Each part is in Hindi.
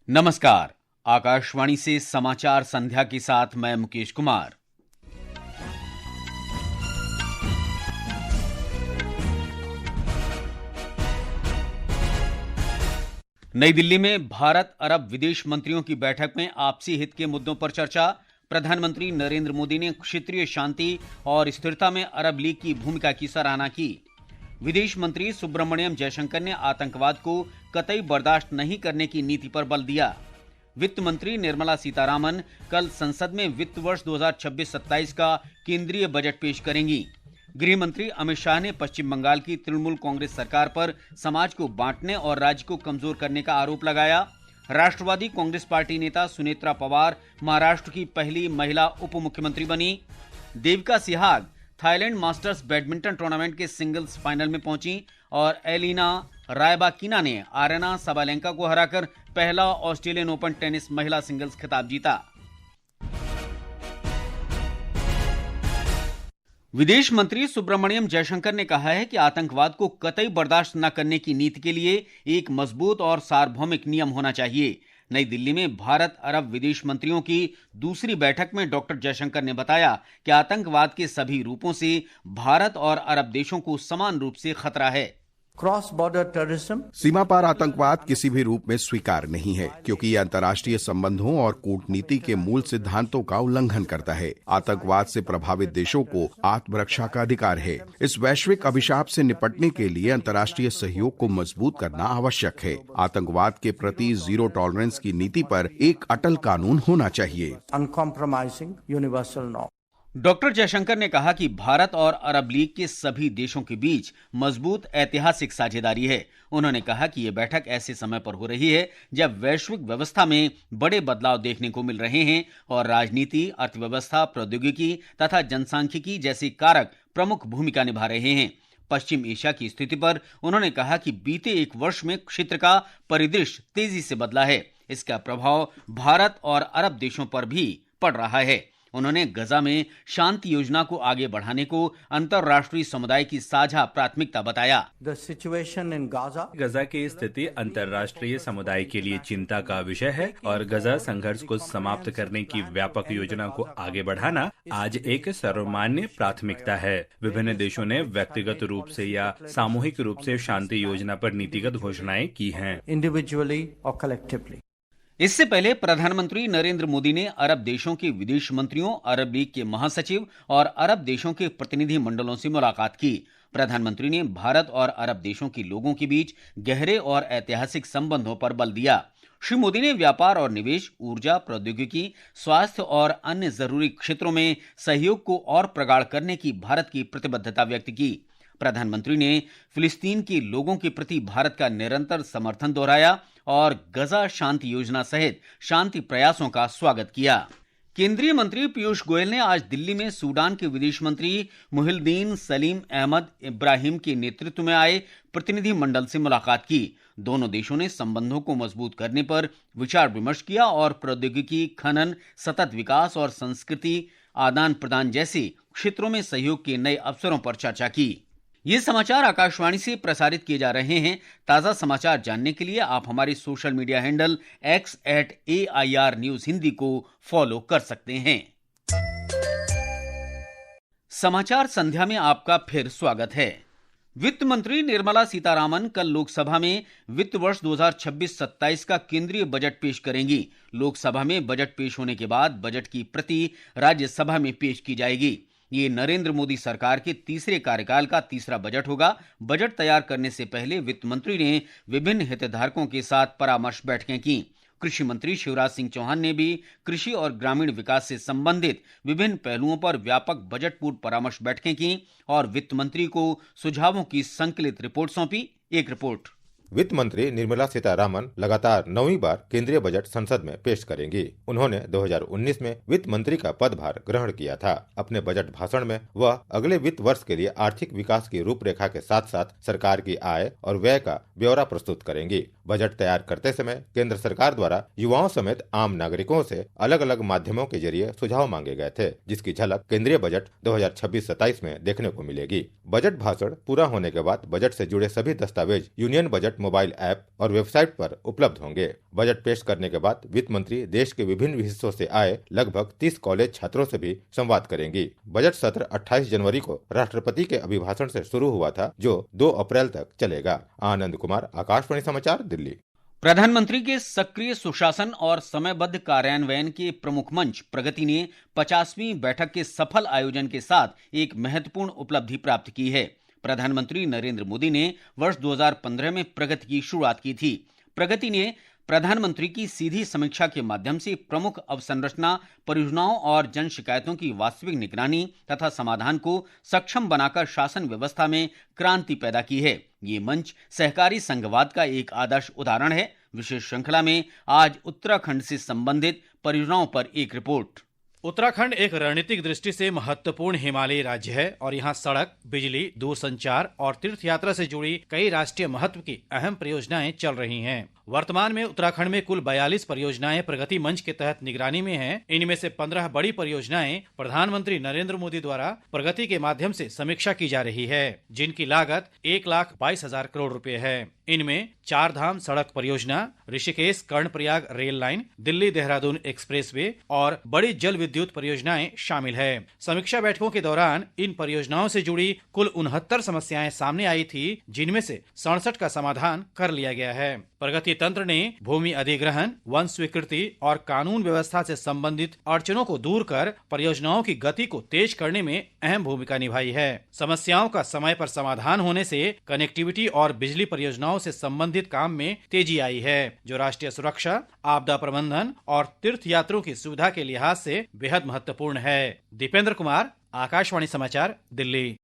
नमस्कार। आकाशवाणी से समाचार संध्या के साथ मैं मुकेश कुमार। नई दिल्ली में भारत अरब विदेश मंत्रियों की बैठक में आपसी हित के मुद्दों पर चर्चा। प्रधानमंत्री नरेंद्र मोदी ने क्षेत्रीय शांति और स्थिरता में अरब लीग की भूमिका की सराहना की। विदेश मंत्री सुब्रमण्यम जयशंकर ने आतंकवाद को कतई बर्दाश्त नहीं करने की नीति पर बल दिया। वित्त मंत्री निर्मला सीतारामन कल संसद में वित्त वर्ष 2026-27 का केंद्रीय बजट पेश करेंगी। गृह मंत्री अमित शाह ने पश्चिम बंगाल की तृणमूल कांग्रेस सरकार पर समाज को बांटने और राज्य को कमजोर करने का आरोप लगाया। राष्ट्रवादी कांग्रेस पार्टी नेता सुनेत्रा पवार महाराष्ट्र की पहली महिला उप मुख्यमंत्री बनी। Devika Sihag Thailand masters badminton tournament के सिंगल्स फाइनल में पहुंची और एलिना रायबाकिना ने आरेना साबालेंका को हराकर पहला ऑस्ट्रेलियन ओपन टेनिस महिला सिंगल्स खिताब जीता। विदेश मंत्री सुब्रमण्यम जयशंकर ने कहा है कि आतंकवाद को कतई बर्दाश्त न करने की नीति के लिए एक मजबूत और सार्वभौमिक नियम होना चाहिए। नई दिल्ली में भारत अरब विदेश मंत्रियों की दूसरी बैठक में डॉक्टर जयशंकर ने बताया कि आतंकवाद के सभी रूपों से भारत और अरब देशों को समान रूप से खतरा है। क्रॉस बॉर्डर टेररिज्म, सीमा पार आतंकवाद किसी भी रूप में स्वीकार नहीं है, क्योंकि यह अंतर्राष्ट्रीय संबंधों और कूटनीति के मूल सिद्धांतों का उल्लंघन करता है। आतंकवाद से प्रभावित देशों को आत्मरक्षा का अधिकार है। इस वैश्विक अभिशाप से निपटने के लिए अंतर्राष्ट्रीय सहयोग को मजबूत करना आवश्यक है। आतंकवाद के प्रति जीरो टॉलरेंस की नीति पर एक अटल कानून होना चाहिए। Uncompromising universal norm. Doctor Jaishankar ने कहा कि भारत और अरब लीग के सभी देशों के बीच मजबूत ऐतिहासिक साझेदारी है। उन्होंने कहा कि यह बैठक ऐसे समय पर हो रही है जब वैश्विक व्यवस्था में बड़े बदलाव देखने को मिल रहे हैं और राजनीति, अर्थव्यवस्था, प्रौद्योगिकी तथा जनसांख्यिकी जैसे कारक प्रमुख भूमिका निभा रहे हैं। पश्चिम एशिया की स्थिति पर उन्होंने कहा कि बीते एक वर्ष में क्षेत्र का परिदृश्य तेजी से बदला है। इसका प्रभाव भारत और अरब देशों पर भी पड़ रहा है। उन्होंने गजा में शांति योजना को आगे बढ़ाने को अंतर्राष्ट्रीय समुदाय की साझा प्राथमिकता बताया। The situation in Gaza, गजा की स्थिति अंतर्राष्ट्रीय समुदाय के लिए चिंता का विषय है और गजा संघर्ष को समाप्त करने की व्यापक योजना को आगे बढ़ाना आज एक सर्वमान्य प्राथमिकता है। विभिन्न देशों ने व्यक्तिगत रूप से या सामूहिक रूप से शांति योजना पर नीतिगत घोषणाएं की हैं। individually or collectively. इससे पहले प्रधानमंत्री नरेंद्र मोदी ने अरब देशों के विदेश मंत्रियों, अरब लीग के महासचिव और अरब देशों के प्रतिनिधि मंडलों से मुलाकात की। प्रधानमंत्री ने भारत और अरब देशों के लोगों के बीच गहरे और ऐतिहासिक संबंधों पर बल दिया। श्री मोदी ने व्यापार और निवेश, ऊर्जा, प्रौद्योगिकी, स्वास्थ्य और अन्य जरूरी क्षेत्रों में सहयोग को और प्रगाढ़ करने की भारत की प्रतिबद्धता व्यक्त की। प्रधानमंत्री ने फिलिस्तीन के लोगों के प्रति भारत का निरंतर समर्थन दोहराया और गजा शांति योजना सहित शांति प्रयासों का स्वागत किया। केंद्रीय मंत्री पीयूष गोयल ने आज दिल्ली में सूडान के विदेश मंत्री मुहिद्दीन सलीम अहमद इब्राहिम के नेतृत्व में आए प्रतिनिधि मंडल से मुलाकात की। दोनों देशों ने संबंधों को मजबूत करने पर विचार विमर्श किया और प्रौद्योगिकी, खनन, सतत विकास और संस्कृति आदान प्रदान जैसे क्षेत्रों में सहयोग के नए अवसरों पर चर्चा की। ये समाचार आकाशवाणी से प्रसारित किए जा रहे हैं। ताजा समाचार जानने के लिए आप हमारे social media handle x@AIR News Hindi को फॉलो कर सकते हैं। समाचार संध्या में आपका फिर स्वागत है। वित्त मंत्री निर्मला सीतारामन कल लोकसभा में वित्त वर्ष 2026-27 का केंद्रीय बजट पेश करेंगी। लोकसभा में बजट पेश होने के बाद बजट की प्रति राज्यसभा में पेश की जाएगी। ये नरेंद्र मोदी सरकार के तीसरे कार्यकाल का तीसरा बजट होगा। बजट तैयार करने से पहले वित्त मंत्री ने विभिन्न हितधारकों के साथ परामर्श बैठकें की। कृषि मंत्री शिवराज सिंह चौहान ने भी कृषि और ग्रामीण विकास से संबंधित विभिन्न पहलुओं पर व्यापक बजट पूर्व परामर्श बैठकें की और वित्त मंत्री को सुझावों की संकलित रिपोर्ट सौंपी। एक रिपोर्ट। वित्त मंत्री निर्मला सीतारामन लगातार 9वीं बार केंद्रीय बजट संसद में पेश करेंगी। उन्होंने 2019 में वित्त मंत्री का पदभार ग्रहण किया था। अपने बजट भाषण में वह अगले वित्त वर्ष के लिए आर्थिक विकास की रूपरेखा के साथ साथ सरकार की आय और व्यय का ब्यौरा प्रस्तुत करेंगी। बजट तैयार करते समय केंद्र सरकार द्वारा युवाओं समेत आम नागरिकों से अलग अलग माध्यमों के जरिए सुझाव मांगे गए थे, जिसकी झलक केंद्रीय बजट 2026-27 में देखने को मिलेगी। बजट भाषण पूरा होने के बाद बजट से जुड़े सभी दस्तावेज union budget budget mobile app और वेबसाइट पर उपलब्ध होंगे। बजट पेश करने के बाद वित्त मंत्री देश के विभिन्न हिस्सों से आए लगभग 30 कॉलेज छात्रों से भी संवाद करेंगी। बजट सत्र 28 जनवरी को राष्ट्रपति के अभिभाषण से शुरू हुआ था, जो 2 अप्रैल तक चलेगा। आनंद कुमार, आकाशवाणी समाचार, दिल्ली। प्रधानमंत्री के सक्रिय सुशासन और समयबद्ध कार्यान्वयन के प्रमुख मंच प्रगति ने 50वीं बैठक के सफल आयोजन के साथ एक महत्वपूर्ण उपलब्धि प्राप्त की है। प्रधानमंत्री नरेंद्र मोदी ने वर्ष 2015 में प्रगति की शुरुआत की थी। प्रगति ने प्रधानमंत्री की सीधी समीक्षा के माध्यम से प्रमुख अवसंरचना परियोजनाओं और जन शिकायतों की वास्तविक निगरानी तथा समाधान को सक्षम बनाकर शासन व्यवस्था में क्रांति पैदा की है। ये मंच सहकारी संघवाद का एक आदर्श उदाहरण है। विशेष श्रृंखला में आज उत्तराखंड से संबंधित परियोजनाओं पर एक रिपोर्ट। उत्तराखंड एक रणनीतिक दृष्टि से महत्वपूर्ण हिमालयी राज्य है और यहाँ सड़क, बिजली, दूरसंचार और तीर्थ यात्रा से जुड़ी कई राष्ट्रीय महत्व की अहम परियोजनाएं चल रही हैं। वर्तमान में उत्तराखंड में कुल 42 परियोजनाएं प्रगति मंच के तहत निगरानी में हैं। इनमें से 15 बड़ी परियोजनाएं प्रधानमंत्री नरेंद्र मोदी द्वारा प्रगति के माध्यम से समीक्षा की जा रही है, जिनकी लागत 1,22,000 करोड़ रुपए है। इनमें 4 धाम सड़क परियोजना, Rishikesh Karnaprayag rail line, Delhi Dehradun expressway और बड़ी जल विद्युत परियोजनाएं शामिल है। समीक्षा बैठकों के दौरान इन परियोजनाओं से जुड़ी कुल 69 समस्याएं सामने आई थी, जिनमें से 67 का समाधान कर लिया गया है। प्रगति तंत्र ने भूमि अधिग्रहण, वन स्वीकृति और कानून व्यवस्था से संबंधित अड़चनों को दूर कर परियोजनाओं की गति को तेज करने में अहम भूमिका निभाई है। समस्याओं का समय पर समाधान होने से कनेक्टिविटी और बिजली परियोजनाओं से संबंधित काम में तेजी आई है, जो राष्ट्रीय सुरक्षा, आपदा प्रबंधन और तीर्थ यात्रियों की सुविधा के लिहाज से बेहद महत्वपूर्ण है। दीपेंद्र कुमार, आकाशवाणी समाचार, दिल्ली।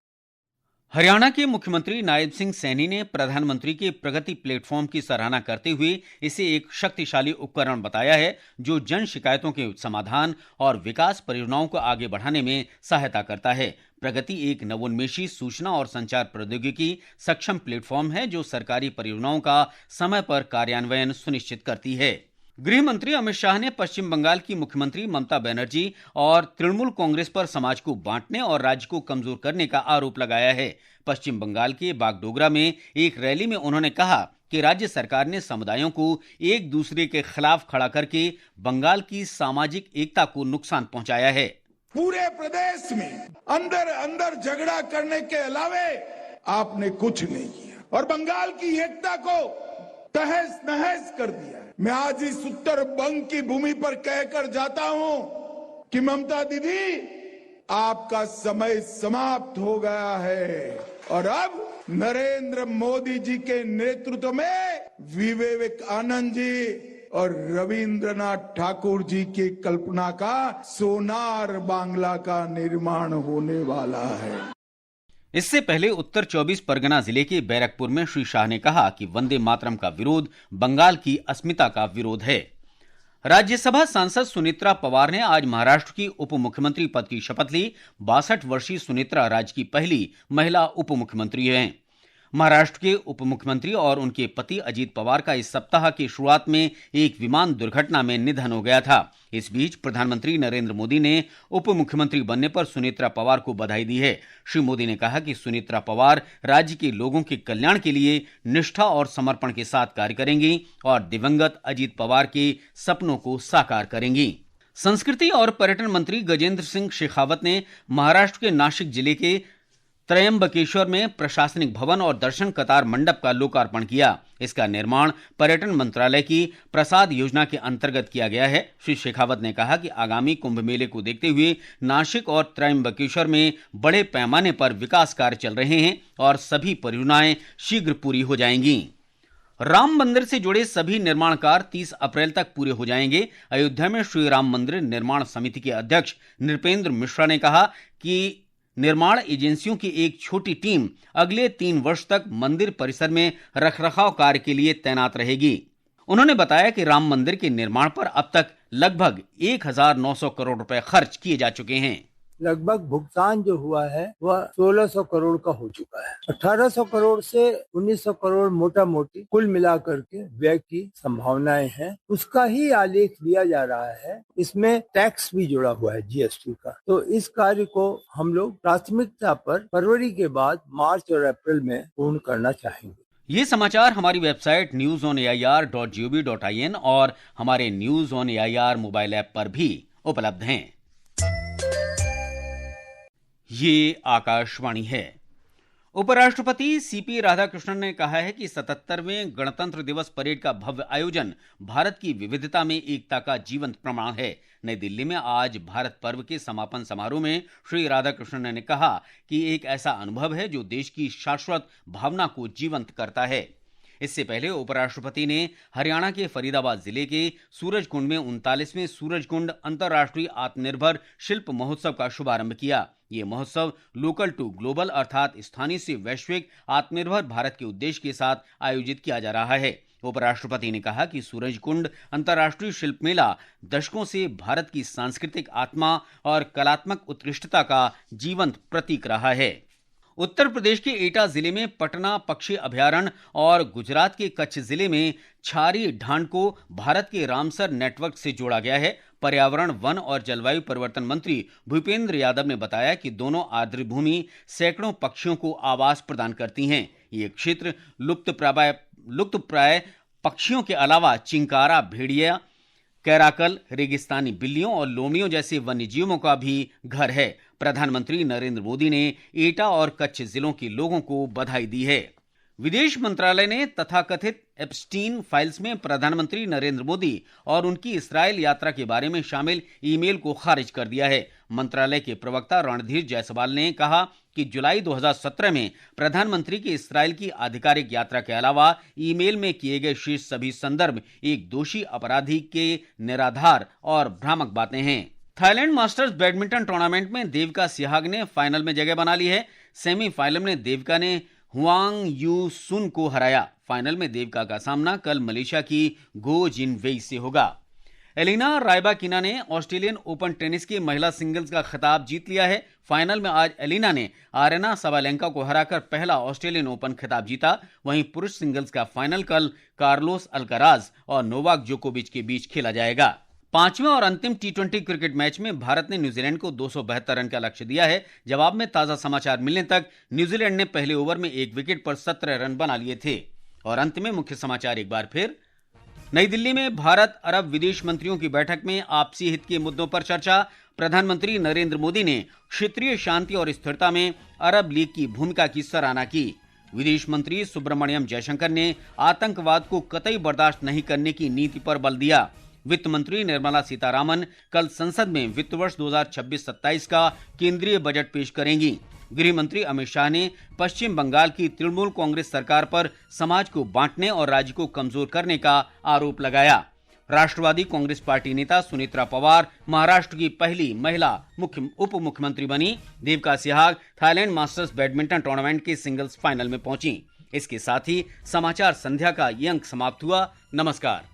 हरियाणा के मुख्यमंत्री नायब सिंह सैनी ने प्रधानमंत्री के प्रगति प्लेटफॉर्म की सराहना करते हुए इसे एक शक्तिशाली उपकरण बताया है, जो जन शिकायतों के समाधान और विकास परियोजनाओं को आगे बढ़ाने में सहायता करता है। प्रगति एक नवोन्मेषी सूचना और संचार प्रौद्योगिकी सक्षम प्लेटफॉर्म है, जो सरकारी परियोजनाओं का समय पर कार्यान्वयन सुनिश्चित करती है। गृह मंत्री अमित शाह ने पश्चिम बंगाल की मुख्यमंत्री ममता बनर्जी और तृणमूल कांग्रेस पर समाज को बांटने और राज्य को कमजोर करने का आरोप लगाया है। पश्चिम बंगाल के बागडोगरा में एक रैली में उन्होंने कहा कि राज्य सरकार ने समुदायों को एक दूसरे के खिलाफ खड़ा करके बंगाल की सामाजिक एकता को नुकसान पहुंचाया है। पूरे प्रदेश में अंदर अंदर झगड़ा करने के अलावे आपने कुछ नहीं किया और बंगाल की एकता को तहस नहस कर दिया। मैं आज इस उत्तर बंग की भूमि पर कहकर जाता हूं कि ममता दीदी, आपका समय समाप्त हो गया है और अब नरेंद्र मोदी जी के नेतृत्व में विवेकानंद जी और रविंद्रनाथ ठाकुर जी की कल्पना का सोनार बांग्ला का निर्माण होने वाला है। इससे पहले उत्तर 24 परगना जिले के बैरकपुर में श्री शाह ने कहा कि वंदे मातरम का विरोध बंगाल की अस्मिता का विरोध है। राज्यसभा सांसद सुनेत्रा पवार ने आज महाराष्ट्र की उप मुख्यमंत्री पद की शपथ ली। 62 वर्षीय सुनेत्रा राज्य की पहली महिला उप मुख्यमंत्री हैं। महाराष्ट्र के उप मुख्यमंत्री और उनके पति अजीत पवार का इस सप्ताह की शुरुआत में एक विमान दुर्घटना में निधन हो गया था। इस बीच प्रधानमंत्री नरेंद्र मोदी ने उप मुख्यमंत्री बनने पर सुनेत्रा पवार को बधाई दी है। श्री मोदी ने कहा कि सुनेत्रा पवार राज्य के लोगों के कल्याण के लिए निष्ठा और समर्पण के साथ कार्य करेंगी और दिवंगत अजीत पवार के सपनों को साकार करेंगी। संस्कृति और पर्यटन मंत्री गजेंद्र सिंह शेखावत ने महाराष्ट्र के नासिक जिले के त्रयंबकेश्वर में प्रशासनिक भवन और दर्शन कतार मंडप का लोकार्पण किया। इसका निर्माण पर्यटन मंत्रालय की प्रसाद योजना के अंतर्गत किया गया है। श्री शेखावत ने कहा कि आगामी कुंभ मेले को देखते हुए नासिक और त्रयंबकेश्वर में बड़े पैमाने पर विकास कार्य चल रहे हैं और सभी परियोजनाएं शीघ्र पूरी हो जाएंगी। राम मंदिर से जुड़े सभी निर्माण कार्य 30 अप्रैल तक पूरे हो जाएंगे। अयोध्या में श्री राम मंदिर निर्माण समिति के अध्यक्ष नृपेंद्र मिश्रा ने कहा कि निर्माण एजेंसियों की एक छोटी टीम अगले 3 वर्ष तक मंदिर परिसर में रखरखाव कार्य के लिए तैनात रहेगी। उन्होंने बताया कि राम मंदिर के निर्माण पर अब तक लगभग 1900 करोड़ रुपए खर्च किए जा चुके हैं। लगभग भुगतान जो हुआ है वह 1600 करोड़ का हो चुका है। 1800 करोड़ से 1900 करोड़ मोटा मोटी कुल मिलाकर के व्यय की संभावनाएं हैं। उसका ही आलेख लिया जा रहा है। इसमें टैक्स भी जुड़ा हुआ है, जीएसटी का। तो इस कार्य को हम लोग प्राथमिकता पर फरवरी के बाद मार्च और अप्रैल में पूर्ण करना चाहेंगे। ये समाचार हमारी वेबसाइट newsonair.gov.in और हमारे news on AIR mobile app पर भी उपलब्ध हैं। ये आकाशवाणी है। उपराष्ट्रपति सीपी राधाकृष्णन ने कहा है कि 77वें गणतंत्र दिवस परेड का भव्य आयोजन भारत की विविधता में एकता का जीवंत प्रमाण है। नई दिल्ली में आज भारत पर्व के समापन समारोह में श्री राधाकृष्णन ने कहा कि एक ऐसा अनुभव है जो देश की शाश्वत भावना को जीवंत करता है। इससे पहले उपराष्ट्रपति ने हरियाणा के फरीदाबाद जिले के सूरजकुंड में 39वें सूरजकुंड अंतर्राष्ट्रीय आत्मनिर्भर शिल्प महोत्सव का शुभारंभ किया। ये महोत्सव लोकल टू ग्लोबल अर्थात स्थानीय से वैश्विक आत्मनिर्भर भारत के उद्देश्य के साथ आयोजित किया जा रहा है। उपराष्ट्रपति ने कहा कि सूरजकुंड अंतर्राष्ट्रीय शिल्प मेला दशकों से भारत की सांस्कृतिक आत्मा और कलात्मक उत्कृष्टता का जीवंत प्रतीक रहा है। उत्तर प्रदेश के एटा जिले में पटना पक्षी अभयारण्य और गुजरात के कच्छ जिले में छारी ढांड को भारत के रामसर नेटवर्क से जोड़ा गया है। पर्यावरण, वन और जलवायु परिवर्तन मंत्री भूपेंद्र यादव ने बताया कि दोनों आर्द्र भूमि सैकड़ों पक्षियों को आवास प्रदान करती हैं। ये क्षेत्र लुप्तप्राय पक्षियों के अलावा चिंकारा, भेड़िया, कैराकल, रेगिस्तानी बिल्लियों और लोमड़ियों जैसे वन्यजीवों का भी घर है। प्रधानमंत्री नरेंद्र मोदी ने एटा और कच्छ जिलों के लोगों को बधाई दी है। विदेश मंत्रालय ने तथाकथित एप्स्टीन फाइल्स में प्रधानमंत्री नरेंद्र मोदी और उनकी इस्राएल यात्रा के बारे में शामिल ईमेल को खारिज कर दिया है। मंत्रालय के प्रवक्ता रणधीर जायसवाल ने कहा कि जुलाई 2017 में प्रधानमंत्री की इस्राएल की आधिकारिक यात्रा के अलावा ईमेल में किए गए शेष सभी संदर्भ एक दोषी अपराधी के निराधार और भ्रामक बातें हैं। थाईलैंड मास्टर्स बैडमिंटन टूर्नामेंट में देविका सिहाग ने फाइनल में जगह बना ली है। सेमीफाइनल में देविका ने हुआंग यू सुन को हराया। फाइनल में देविका का सामना कल मलेशिया की गो जिनवेई से होगा। एलिना रायबाकिना ने ऑस्ट्रेलियन ओपन टेनिस के महिला सिंगल्स का खिताब जीत लिया है। फाइनल में आज एलिना ने आरेना सबालेंका को हराकर पहला ऑस्ट्रेलियन ओपन खिताब जीता। वहीं पुरुष सिंगल्स का फाइनल कल कार्लोस अल्काराज और नोवाक जोकोविच के बीच खेला जाएगा। पांचवें और अंतिम टी20 क्रिकेट मैच में भारत ने न्यूजीलैंड को 272 रन का लक्ष्य दिया है। जवाब में ताजा समाचार मिलने तक न्यूजीलैंड ने पहले ओवर में एक विकेट पर 17 रन बना लिए थे। और अंत में मुख्य समाचार एक बार फिर। नई दिल्ली में भारत अरब विदेश मंत्रियों की बैठक में आपसी हित के मुद्दों पर चर्चा। प्रधानमंत्री नरेंद्र मोदी ने क्षेत्रीय शांति और स्थिरता में अरब लीग की भूमिका की सराहना की। विदेश मंत्री सुब्रमण्यम जयशंकर ने आतंकवाद को कतई बर्दाश्त नहीं करने की नीति पर बल दिया। वित्त मंत्री निर्मला सीतारामन कल संसद में वित्त वर्ष 2026-27 का केंद्रीय बजट पेश करेंगी। गृह मंत्री अमित शाह ने पश्चिम बंगाल की तृणमूल कांग्रेस सरकार पर समाज को बांटने और राज्य को कमजोर करने का आरोप लगाया। राष्ट्रवादी कांग्रेस पार्टी नेता सुनेत्रा पवार महाराष्ट्र की पहली महिला उप मुख्यमंत्री बनी। Devika Sihag Thailand masters badminton tournament के सिंगल्स फाइनल में पहुंची। इसके साथ ही समाचार संध्या का ये अंक समाप्त हुआ। नमस्कार।